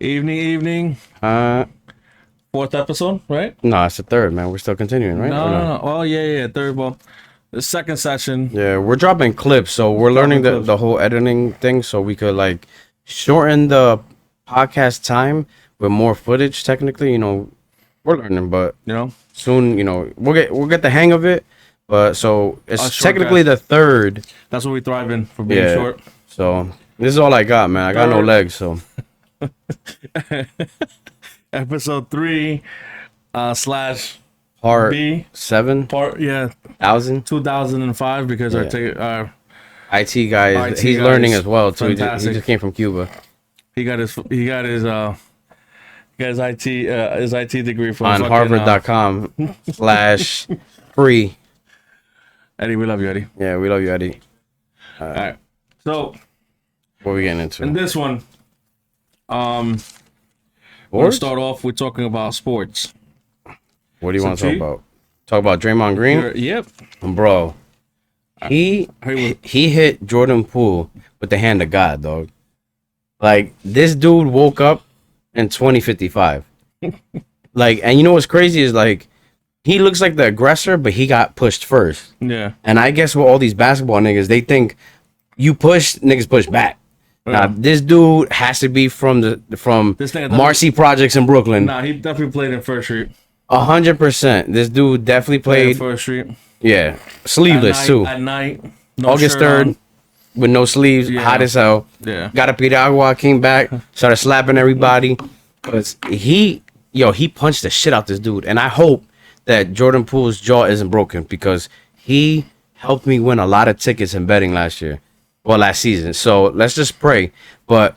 Evening. Uh, Fourth episode, right? no, it's the third, man. We're still continuing, right? No, Or no, no? no. Oh, yeah. Third, well, the second session. Yeah, we're dropping clips, so we're learning Dropping the, clips. the whole editing thing, so we could like shorten the podcast time with more footage. Technically, we're learning, but You know, soon, we'll get the hang of it. But so it's short technically guys. the third. That's what we thrive in for being Yeah. short. So this is all I got, man. I got no Third. legs, so Episode 3 slash part B 7,000. 2005 because Yeah. our IT guy, IT he's guy learning is as well too. He fantastic. just came from Cuba he got his IT degree from on fucking, harvard.com/free. Eddie. We love you, Eddie. Yeah, we love you, Eddie. All right. So What are we getting in into? this one, we'll Sports? start off with talking about sports. What do you want to Chichi? talk about? Talk about Draymond Green? Yep. Bro, he Hey, he hit Jordan Poole with the hand of God, dog. Like, this dude woke up in 2055. Like, and you know what's crazy is, like, he looks like the aggressor, but he got pushed first. yeah. And I guess with all these basketball niggas, they think you push, niggas push back. Now, this dude has to be from This nigga Marcy Projects in Brooklyn. Nah, he definitely played in First Street. 100%. This dude definitely Played in played. First Street. Yeah, sleeveless too. At night. No August shirt 3rd, on. with no sleeves, Yeah. hot as hell. Yeah. Got a piragua, came back, started slapping everybody. Cause he punched the shit out this dude, and I hope that Jordan Poole's jaw isn't broken because he helped me win a lot of tickets in betting last season. So let's just pray. But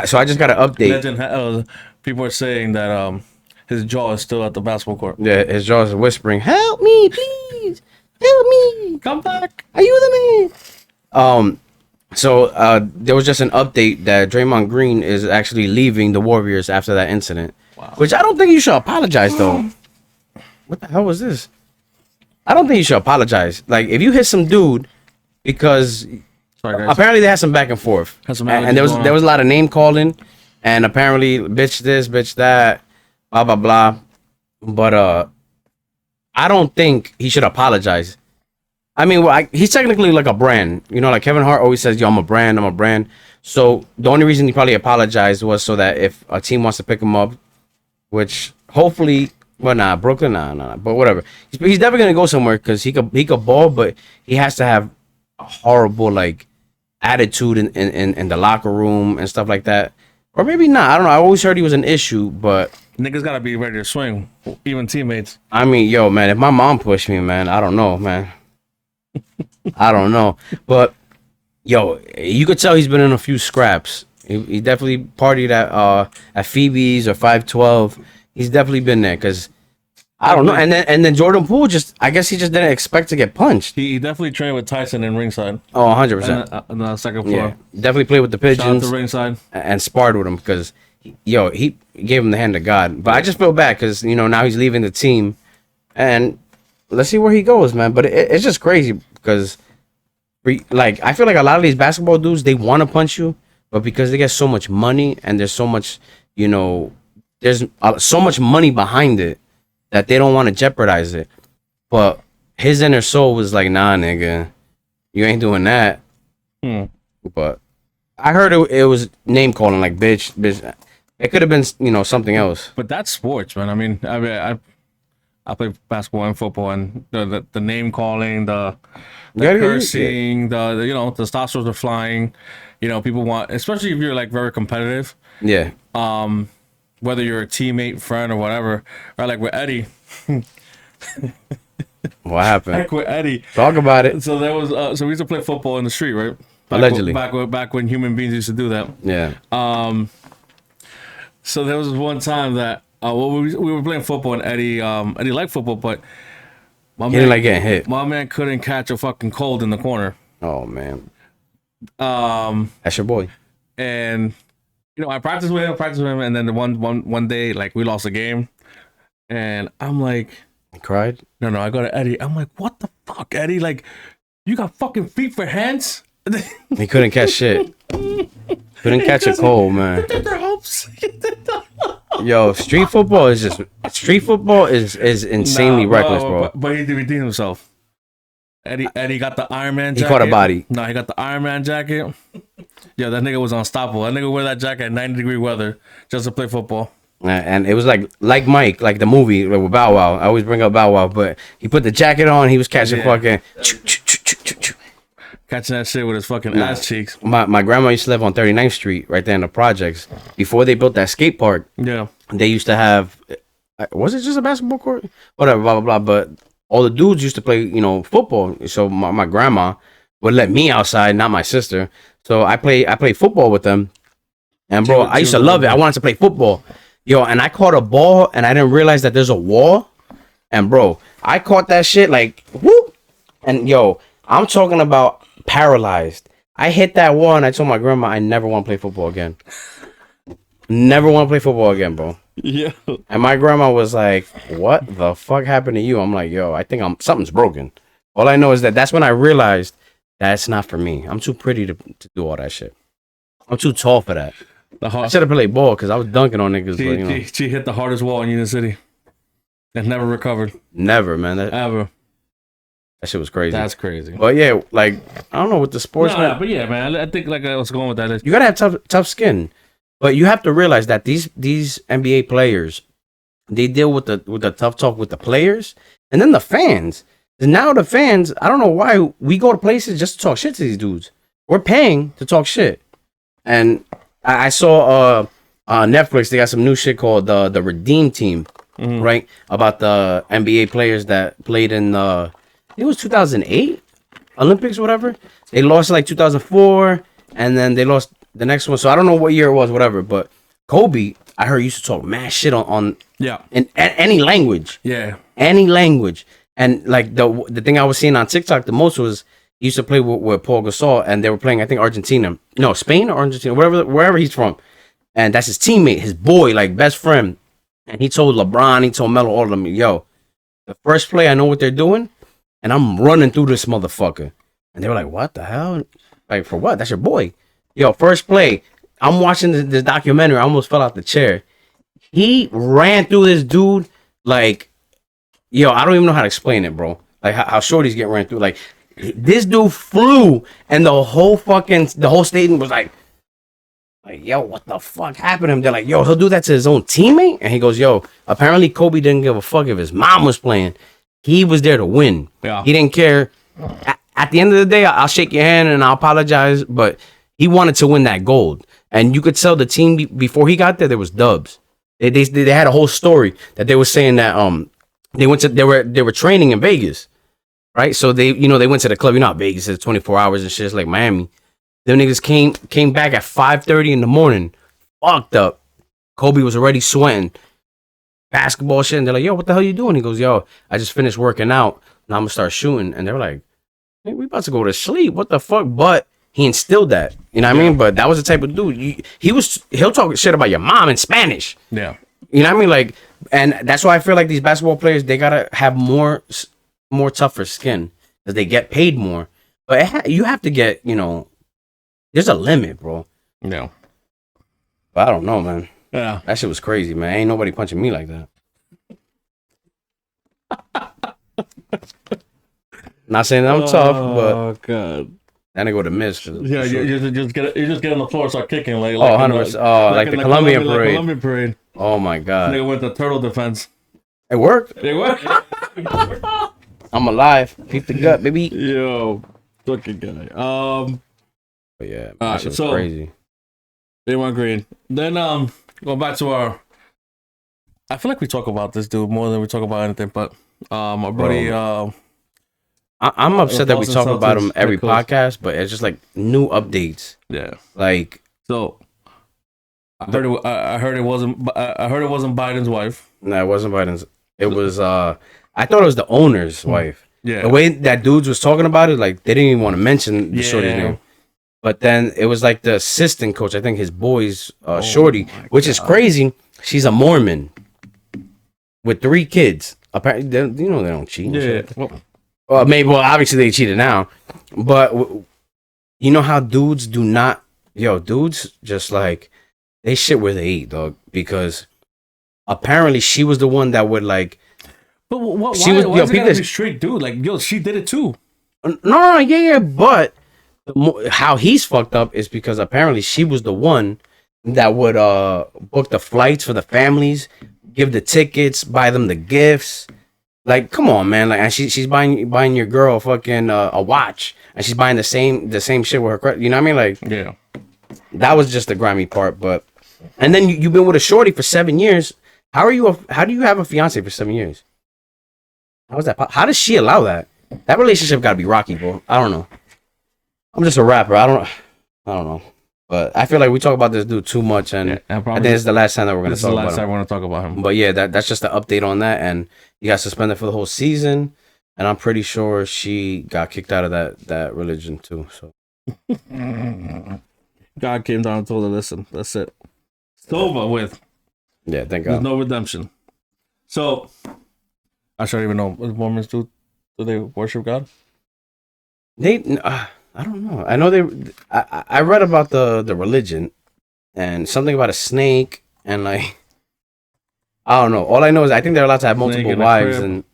so I just got an update. People are saying that his jaw is still at the basketball court. Yeah, his jaw is whispering, "Help me, please, help me. Come back. Are you the man?" So there was just an update that Draymond Green is actually leaving the Warriors after that incident. Wow. Which I don't think you should apologize though. What the hell was this? I don't think you should apologize. Like, if you hit some dude, because Sorry, guys. apparently they had some back and forth, Had some and there was allergies going on. a lot of name calling, and apparently bitch this, bitch that, blah blah blah. But I don't think he should apologize. I mean, he's technically like a brand. Like Kevin Hart always says, "Yo, I'm a brand. I'm a brand." So the only reason he probably apologized was so that if a team wants to pick him up, which hopefully, well, nah, Brooklyn, nah, but whatever. He's definitely gonna go somewhere because he could ball, but he has to have a horrible like attitude in the locker room and stuff like that. Or maybe not. I don't know. I always heard he was an issue, but Niggas gotta be ready to swing, even teammates. I mean, yo, man, if my mom pushed me, man, I don't know, man. I don't know. But yo, you could tell he's been in a few scraps. He definitely partied at Phoebe's or 512. He's definitely been there because I don't know. And then Jordan Poole I guess he just didn't expect to get punched. He definitely trained with Tyson in ringside. Oh, 100%. On the second floor. Yeah, definitely played with the Shout out pigeons to ringside. and sparred with him because he gave him the hand of God. But I just feel bad because now he's leaving the team, and let's see where he goes, man. But it's just crazy because like I feel like a lot of these basketball dudes, they want to punch you, but because they get so much money and there's so much there's so much money behind it that they don't want to jeopardize it. But his inner soul was like, nah, nigga, you ain't doing that. But I heard it was name calling, like bitch. It could have been something else. But that's sports, man. I mean, I play basketball and football, and the name calling, the cursing, the testosterone are flying. People want, especially if you're like very competitive. Yeah. Whether you're a teammate, friend, or whatever, or like with Eddie. What happened? Like with Eddie. Talk about it. So there was so we used to play football in the street, right? Allegedly. Back when human beings used to do that. Yeah. So there was one time that we were playing football, and Eddie liked football, but He didn't like getting hit. my man couldn't catch a fucking cold in the corner. Oh man. That's your boy. And I practiced with him, and then one day, like, we lost a game, and I'm like, He cried. no, I go to Eddie. I'm like, what the fuck, Eddie? Like, you got fucking feet for hands? He couldn't catch shit. Couldn't catch a cold, man. They're moves. Yo, street football is insanely reckless, bro. But he redeemed himself. Eddie got the Iron Man jacket. He caught a body. No, he got the Iron Man jacket. Yeah, that nigga was unstoppable. That nigga wear that jacket in 90-degree weather just to play football. And it was like Mike, like the movie with Bow Wow. I always bring up Bow Wow, but he put the jacket on. He was catching fucking catching that shit with his fucking ass cheeks. My grandma used to live on 39th Street, right there in the projects. Before they built that skate park, Yeah. they used to have. Was it just a basketball court? Whatever, blah blah blah. But all the dudes used to play, football. So my grandma would let me outside, not my sister. So I play football with them. And bro, I used to love it. I wanted to play football. Yo, and I caught a ball and I didn't realize that there's a wall. And bro, I caught that shit like whoop. And yo, I'm talking about paralyzed. I hit that wall and I told my grandma I never want to play football again. Never want to play football again, bro. Yeah. And my grandma was like, "What the fuck happened to you?" I'm like, "Yo, I think something's broken." All I know is that's when I realized that's not for me. I'm too pretty to do all that shit. I'm too tall for that. I should have played ball because I was dunking on niggas. She hit the hardest wall in Union City and never recovered. Never, man. Ever. That shit was crazy. That's crazy. But yeah, like I don't know with the sports. No, but yeah, man. I think like I was going with that. You gotta have tough skin. But you have to realize that these NBA players, they deal with the tough talk with the players and then the fans. And now the fans, I don't know why we go to places just to talk shit to these dudes. We're paying to talk shit. And I saw on Netflix they got some new shit called the Redeem Team, right? About the NBA players that played in I think it was 2008 Olympics, or whatever. They lost like 2004, and then they lost the next one. So I don't know what year it was, whatever. But Kobe, I heard used to talk mad shit on in any language. Yeah, any language. And like the thing I was seeing on TikTok the most was he used to play with Paul Gasol, and they were playing I think Argentina, no Spain or Argentina, wherever he's from, and that's his teammate, his boy, like best friend. And he told LeBron, he told Melo, all of them, yo, the first play I know what they're doing, and I'm running through this motherfucker. And they were like, what the hell? Like for what? That's your boy. Yo, first play. I'm watching this documentary. I almost fell out the chair. He ran through this dude like, yo, I don't even know how to explain it, bro. Like how short he's getting ran through. Like this dude flew, and the whole stadium was like, yo, what the fuck happened to him? They're like, yo, he'll do that to his own teammate? And he goes, yo, apparently Kobe didn't give a fuck if his mom was playing. He was there to win. Yeah. He didn't care. At the end of the day, I'll shake your hand and I'll apologize, but he wanted to win that gold. And you could tell the team before he got there was dubs. They had a whole story that they were saying that they were training in Vegas, right? So they went to the club. You know how Vegas is 24 hours and shit. It's like Miami. Them niggas came back at 5:30 in the morning, fucked up. Kobe was already sweating, basketball shit. And they're like, yo, what the hell you doing? He goes, yo, I just finished working out. Now I'm gonna start shooting. And they were like, hey, we about to go to sleep. What the fuck? But he instilled that. You know what I mean? But that was the type of dude. He'll talk shit about your mom in Spanish. Yeah. You know what I mean? Like, and that's why I feel like these basketball players, they gotta have more tougher skin because they get paid more. But you have to get, there's a limit, bro. No. But I don't know, man. Yeah. That shit was crazy, man. Ain't nobody punching me like that. Not saying that I'm tough, but oh god, that nigga would have missed. Yeah, you just get on the floor and start kicking like 100%. Like the Colombian parade. Colombian parade. Oh my god. Nigga went to turtle defense. It worked. It worked. I'm alive. Keep the gut, baby. Yo, fucking guy. But yeah, that shit was crazy. Draymond Green. Then going back to I feel like we talk about this dude more than we talk about anything, but my buddy I'm upset that we talk about him every podcast, but it's just like new updates. Yeah. Like so I heard it wasn't Biden's wife. No, it wasn't Biden's. It was I thought it was the owner's wife. Yeah. The way that dudes was talking about it, like they didn't even want to mention the shorty's name. But then it was like the assistant coach, I think his boy's shorty, which is crazy. She's a Mormon with 3 kids. Apparently, they don't cheat. Yeah. Well, obviously they cheated now, but you know how dudes do not, dudes just like they shit where they eat, dog. Because apparently she was the one that would like. But why She was- why yo, is it peep gotta this. be straight, dude? Like, yo, she did it too. No, yeah, but how he's fucked up is because apparently she was the one that would book the flights for the families, give the tickets, buy them the gifts. Like, come on, man! Like, and she's buying your girl fucking a watch, and she's buying the same shit with her credit. You know what I mean? Like, Yeah. that was just the grimy part. But and then you've been with a shorty for 7 years. How do you have a fiance for 7 years? How is that? How does she allow that? That relationship got to be rocky, bro. I don't know. I'm just a rapper. I don't know. But I feel like we talk about this dude too much, and I think this is the last time that we're gonna This is the talk last about time him. we're gonna talk about him. But yeah, that's just an update on that, and he got suspended for the whole season, and I'm pretty sure she got kicked out of that religion too. So God came down and told her, "Listen, that's it. It's over with. yeah, thank There's God. no redemption." So I don't even know what Mormons do. Do they worship God? I don't know. I know they. I read about the religion, and something about a snake, and like I don't know. All I know is I think they're allowed to have Snake multiple in a wives, crib. and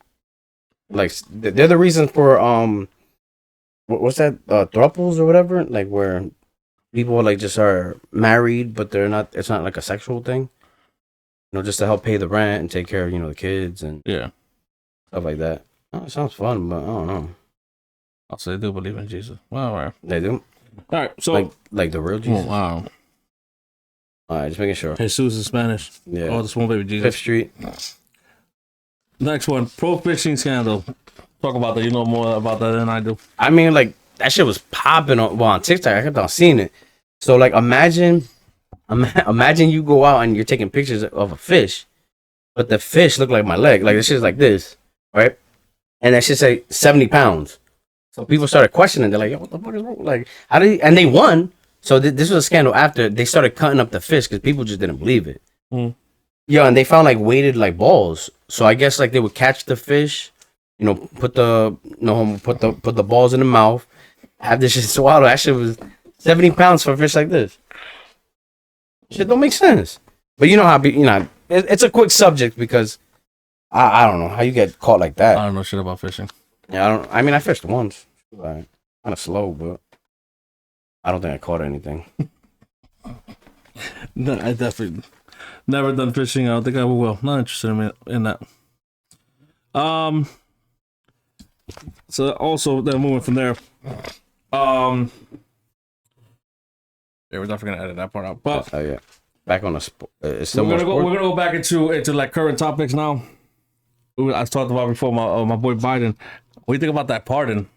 like they're the reason for what's that thruples or whatever, like where people like just are married but they're not. It's not like a sexual thing, just to help pay the rent and take care of the kids and Yeah. stuff like that. Oh, it sounds fun, but I don't know. Also, they do believe in Jesus. Well, all right. They do All right. So, like the real Jesus. oh, wow. All right, just making sure. Jesus is Spanish. Yeah. Oh, the small baby Fifth Jesus. Street. Next one, pro fishing scandal. Talk about that. You know more about that than I do. I mean, like that shit was popping on TikTok. I kept on seeing it. So like, imagine you go out and you're taking pictures of a fish, but the fish look like my leg. Like this shit's like this, right? And that shit say 70 pounds. So people started questioning. They're like, "Yo, what the fuck is wrong?" Like, how did?" And they won. So this was a scandal. After they started cutting up the fish because people just didn't believe it. Mm. Yeah, and they found like weighted like balls. So I guess like they would catch the fish, put the balls in the mouth, have this shit swallow. That shit was 70 pounds for a fish like this. Shit don't make sense. But you know how it's a quick subject because I don't know how you get caught like that. I don't know shit about fishing. Yeah, I fished once. Kind of slow, but I don't think I caught anything. No, I definitely never done fishing. I don't think I will. Not interested in that. So also then moving from there. Yeah, we're definitely gonna edit that part out. But Oh yeah, back on the sport. It's we're still gonna more go. We're sport. gonna go back into like current topics now. I talked about before my boy Biden. What do you think about that pardon?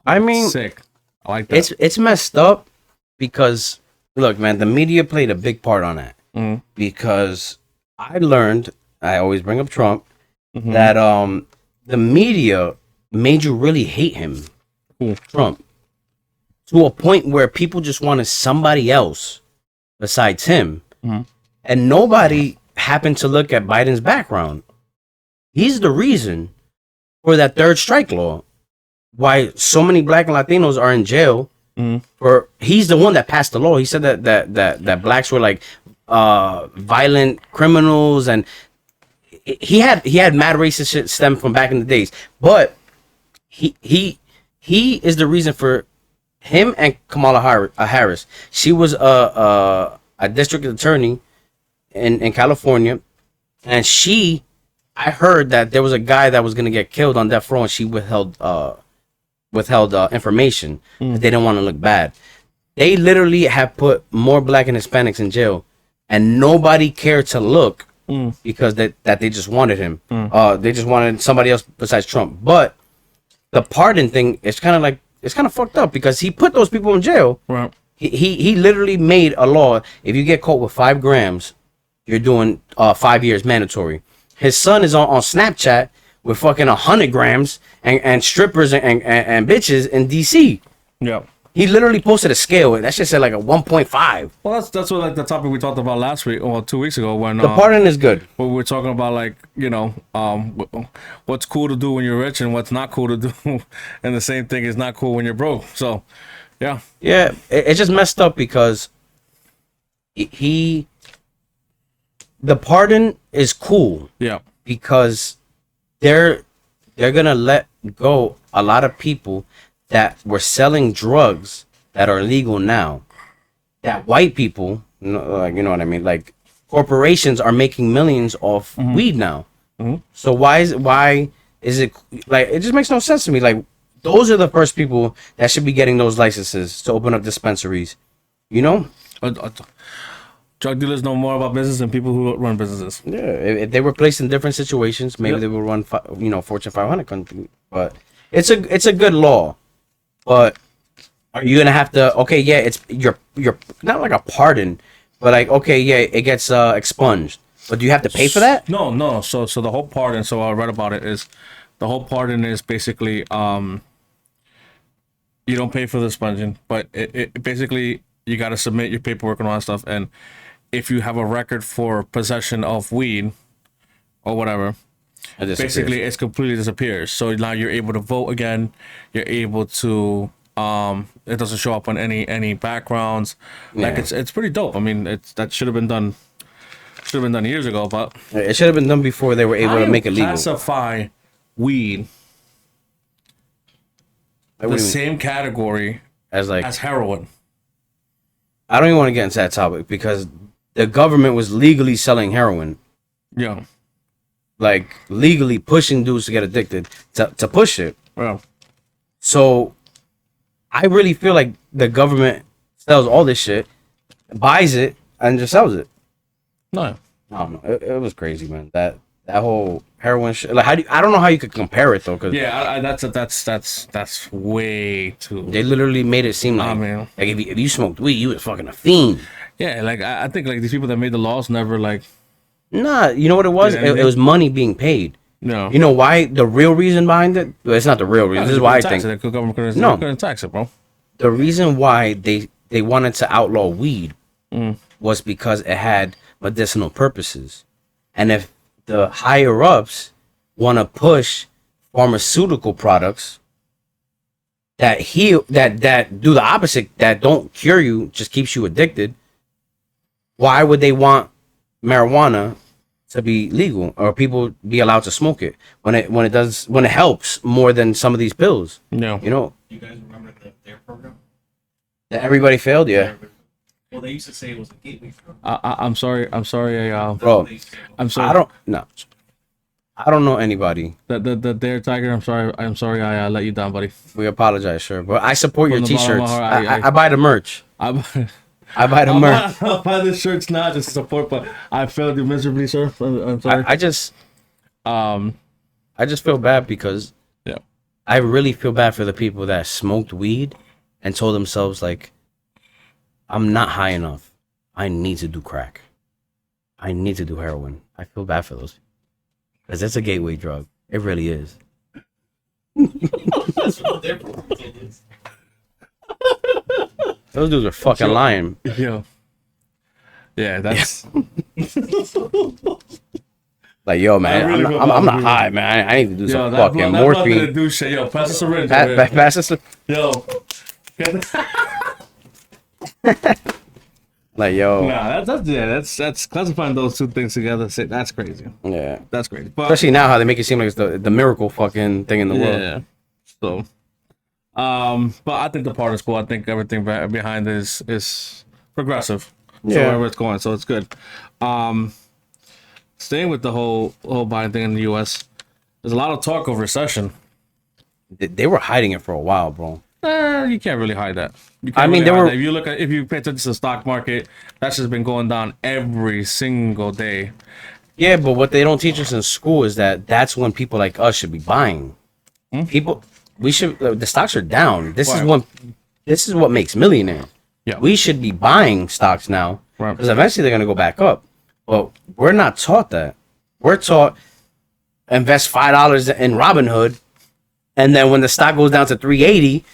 I mean, Sick. I like that. it's messed up because look, man, the media played a big part on that. Mhm. Because I learned, I always bring up Trump, Mhm. that the media made you really hate him, Cool. Trump, to a point where people just wanted somebody else besides him, Mhm. and nobody happened to look at Biden's background. He's the reason for that third strike law, why so many Black and Latinos are in jail. Mhm. He's the one that passed the law. He said that blacks were like violent criminals, and he had mad racist shit stem from back in the days. But he is the reason for him and Kamala Harris. She was a district attorney in California, and I heard that there was a guy that was gonna get killed on death row, and she withheld information. They didn't want to look bad. They literally have put more Black and Hispanics in jail, and nobody cared to look because they just wanted him. They just wanted somebody else besides Trump. But the pardon thing is kind of fucked up because he put those people in jail. Right. He literally made a law. If you get caught with 5 grams, you're doing 5 years mandatory. His son is on Snapchat with fucking 100 grams and strippers and bitches in DC. Yeah. He literally posted a scale. That shit said like a 1.5. Well, that's what like the topic we talked about last week or 2 weeks ago when The pardon is good. when we were talking about like what's cool to do when you're rich and what's not cool to do, and the same thing is not cool when you're broke. So, yeah. Yeah, it's just messed up because the pardon is cool. Yeah. Because they're gonna let go a lot of people that were selling drugs that are legal now. That white people, like, you know what I mean, like corporations are making millions off weed now. So why is it like, it just makes no sense to me. Like, those are the first people that should be getting those licenses to open up dispensaries. You know, Drug dealers know more about business than people who run businesses. yeah. If they were placed in different situations, maybe they would run, Fortune 500 country. But it's a good law. But are you gonna have to? Okay, yeah, it's you're not like a pardon, but like, okay, yeah, it gets expunged. But do you have to pay for that? No. So the whole pardon. So I read about it. Is the whole pardon is basically you don't pay for the sponging, but it basically you got to submit your paperwork and all that stuff. And if you have a record for possession of weed or whatever, basically it's completely disappears. So now you're able to vote again. You're able to it doesn't show up on any backgrounds. Yeah. Like it's pretty dope. I mean, that should have been done years ago, but It should have been done before they were able to make it legal. Classify weed the same category as heroin. I don't even want to get into that topic because the government was legally selling heroin. Yeah. Like, legally pushing dudes to get addicted to push it. Well, So I really feel like the government sells all this shit, buys it, and just sells it. no. I don't know. It was crazy, man. That whole heroin shit. Like, I don't know how you could compare it though, because Yeah, that's way too. they literally made it seem like, like if you smoked weed, you was fucking a fiend. Yeah, like I think like these people that made the laws never like. Nah, you know what it was? It was money being paid. No. You know why? The real reason behind it? Well, it's not the real reason. This is why I think. The government couldn't tax it, bro. The reason why they wanted to outlaw weed was because it had medicinal purposes. And if the higher ups want to push pharmaceutical products that heal, that do the opposite, that don't cure you, just keeps you addicted, why would they want marijuana to be legal or people be allowed to smoke it when it helps more than some of these pills? No. You know, You guys remember their program? that everybody failed. Yeah, Well, they used to say it was a gateway program. I'm sorry. bro. I'm sorry. I don't know anybody. The Dare Tiger. I'm sorry. I let you down, buddy. We apologize, sure, but I support your From the bottom of t-shirts. my heart, I buy the merch. I buy the merch. I'll buy the shirts not just to support, but I failed you miserably, sir. I'm sorry. I just feel bad because Yeah. I really feel bad for the people that smoked weed and told themselves like, I'm not high enough. I need to do crack. I need to do heroin. I feel bad for those people. Because it's a gateway drug. It really is. That's what their program is. Those dudes are fucking lying. Yeah. Yeah, that's Like, yo, man, really I'm not high, man. I need to do some fucking morphine. To do shit. Yo, pass the syringe. Pass this. Yo. Like, yo. Nah, that's classifying those two things together. That's crazy. Yeah. That's crazy. But Especially now how they make it seem like it's the miracle fucking thing in the world. yeah. So, but I think the part is cool. I think everything behind it is progressive. So Yeah. wherever it's going, so it's good. Staying with the whole Biden thing in the U.S., there's a lot of talk of recession. They were hiding it for a while, bro. You can't really hide that. I mean, If you pay attention to the stock market, that's just been going down every single day. Yeah, but what they don't teach us in school is that's when people like us should be buying. The stocks are down. This is what makes millionaires. Yeah. We should be buying stocks now Right. because eventually they're gonna go back up. But we're not taught that. We're taught invest $5 in Robinhood, and then when the stock goes down to 380,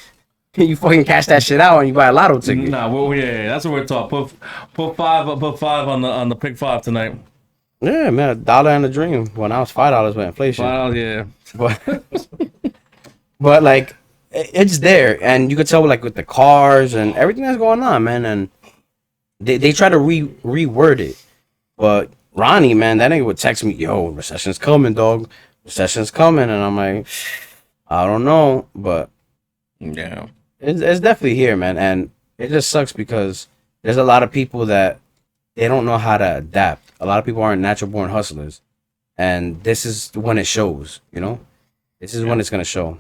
you fucking cash that shit out and you buy a lotto ticket. Nah, yeah, that's what we're taught. Put five on the pick five tonight. Yeah, man, $1 and a dream. Well, now it's $5 with inflation. $5, yeah. But like, it's there, and you could tell like with the cars and everything that's going on, man. And they try to reword it, but Ronnie, man, that nigga would text me, yo, recession's coming, dog. Recession's coming, and I'm like, I don't know, but Yeah. it's definitely here, man, and it just sucks because there's a lot of people that they don't know how to adapt. A lot of people aren't natural born hustlers, and this is when it shows. You know, this is when it's gonna show.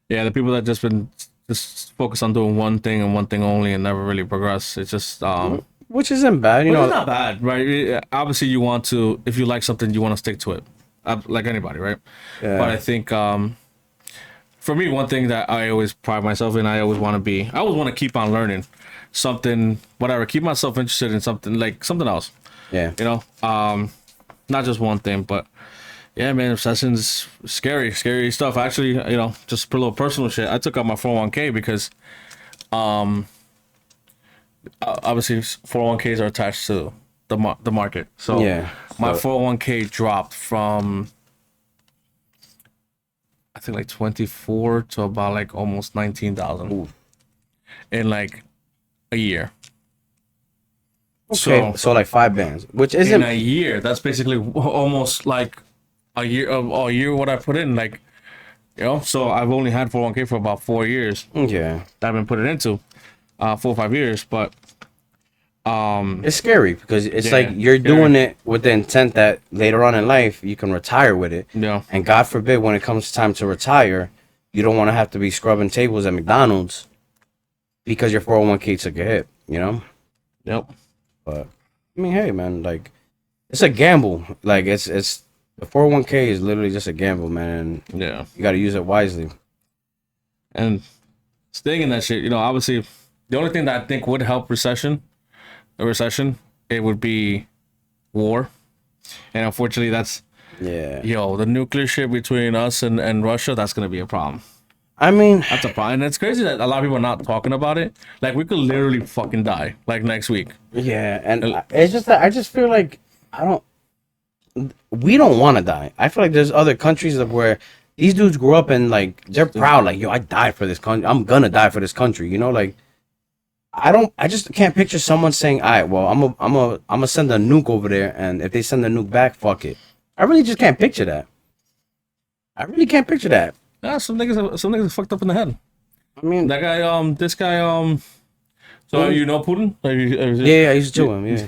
Yeah, the people that just focus on doing one thing and one thing only and never really progress. It's just Which isn't bad, you but know. it's not bad, right? Obviously, you want to, if you like something, you want to stick to it, like anybody, right? Yeah. But I think for me, one thing that I always pride myself in, I always want to keep on learning something, whatever. Keep myself interested in something else. Yeah. You know, not just one thing, but yeah, man, recession's scary stuff. Actually, you know, just a little personal shit. I took out my 401k because, obviously 401ks are attached to the market. So Yeah. my So- 401k dropped from, I think like 24 to about like almost 19,000 in like a year. Okay. So like 5 bands, which In isn't. a year, that's basically almost like a year what I put in, like, you know. So I've only had 401k for about 4 years Yeah. that I've been putting into 4 or 5 years, but It's scary because it's Yeah, like you're scary. doing it with the intent that later on in life you can retire with it. yeah, And God forbid, when it comes time to retire, you don't want to have to be scrubbing tables at McDonald's because your 401k took a hit, you know? yep, But I mean, hey, man, like it's a gamble. Like it's the 401k is literally just a gamble, man. And yeah. you got to use it wisely. And staying in that shit, you know, obviously the only thing that I think would help a recession, it would be war. And unfortunately, that's, Yeah. the nuclear shit between us and Russia, that's going to be a problem. I mean, That's a problem. And it's crazy that a lot of people are not talking about it. Like, we could literally fucking die, like, next week. yeah, and it's just that I just feel like we don't want to die. I feel like there's other countries where these dudes grew up and like they're proud, like, yo, I died for this country. I'm gonna die for this country, you know, like. I just can't picture someone saying, "All right, well, I'm gonna send a nuke over there, and if they send the nuke back, fuck it." I really just can't picture that. I really can't picture that. Yeah, some niggas are fucked up in the head. I mean, That guy, this guy, so you know Putin? yeah, I used to him. Yeah,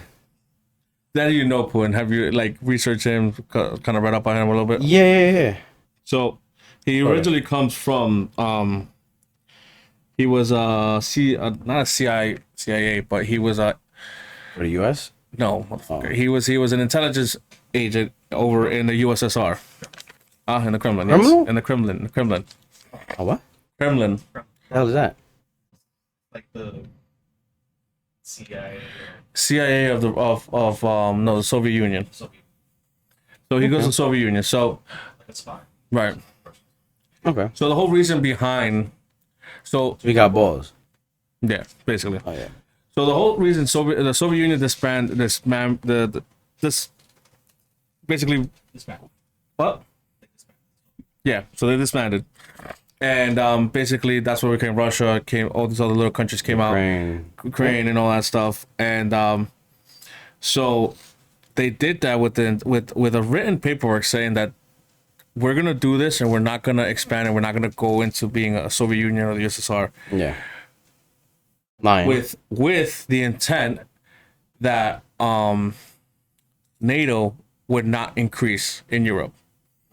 Then you know Putin. Have you, like, researched him, kind of read up on him a little bit? yeah. So he originally comes from he was not a CIA, but he was For the U.S. no, motherfucker. He was an intelligence agent over in the USSR. In the Kremlin. Yes. Criminal? In the Kremlin. Oh, what? Kremlin. The hell is that? Like the CIA. CIA of the Soviet Union. Soviet, So he goes to Soviet Union. So like a spy. right. Okay, So the whole reason behind so we got balls. yeah, basically. Oh yeah. So the whole reason the Soviet Union disbanded this basically This man. what? Yeah, so they disbanded, and basically that's where came Russia, came all these other little countries came out, Ukraine and all that stuff, and so they did that with a written paperwork saying that we're gonna do this and we're not gonna expand and we're not gonna go into being a Soviet Union or the USSR. Yeah. Lying. With the intent that NATO would not increase in Europe.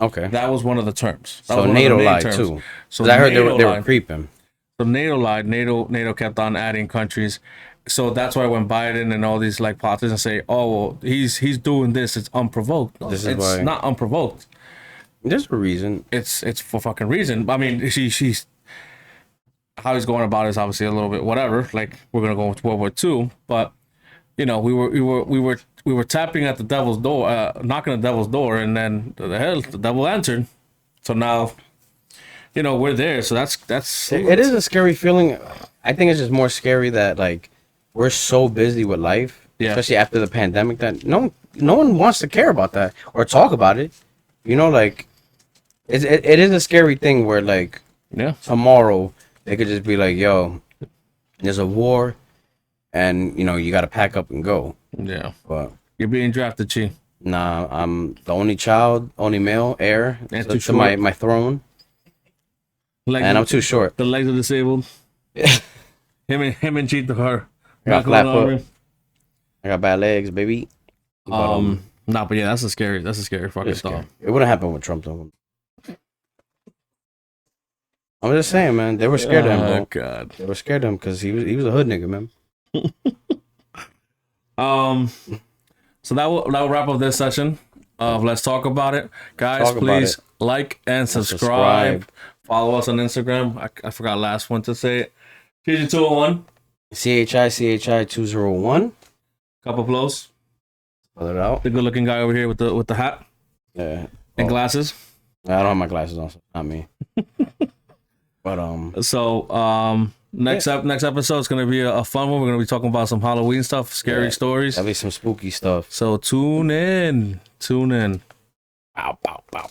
Okay. That was one of the terms. That So was one of the NATO main lied terms. too. So So I heard they were lied. creeping. So NATO lied. NATO kept on adding countries. So that's why when Biden and all these like politicians say, "Oh, well, he's doing this, it's unprovoked." No, This is it's why- not unprovoked. There's a reason. It's for fucking reason. I mean, she's how he's going about it is obviously a little bit whatever. Like, we're gonna go with World War II, but you know, we were tapping at the devil's door, knocking on the devil's door, and then the devil answered. So now, you know, we're there. So that's It is a scary feeling. I think it's just more scary that like we're so busy with life, Yeah. especially after the pandemic, that no one wants to care about that or talk about it. You know, like it is a scary thing where like yeah. tomorrow they could just be like, "Yo, there's a war, and you got to pack up and go. Yeah. But You're being drafted, Chi. nah, I'm the only child, only male heir And to too my throne, and I'm too short. The legs are disabled. him and Chi her. I got knuckle flat armor. foot. I got bad legs, baby. But, But yeah, that's a scary fucking it's thought. scary. It wouldn't happen with Trump though. I'm just saying, man. They were scared of him, bro. Oh God. They were scared of him because he was a hood nigga, man. So that will wrap up this session of Let's Talk About It. Guys, Talk about please it. like and subscribe. Follow us on Instagram. I forgot last one to say it. Chichi 201. CHI 201. Cup of blows. Spell it out. The good looking guy over here with the hat Yeah. and glasses. I don't have my glasses on, so not me. But So next episode is gonna be a fun one. We're gonna be talking about some Halloween stuff, scary stories. That'll be some spooky stuff. So tune in. Bow, bow, bow.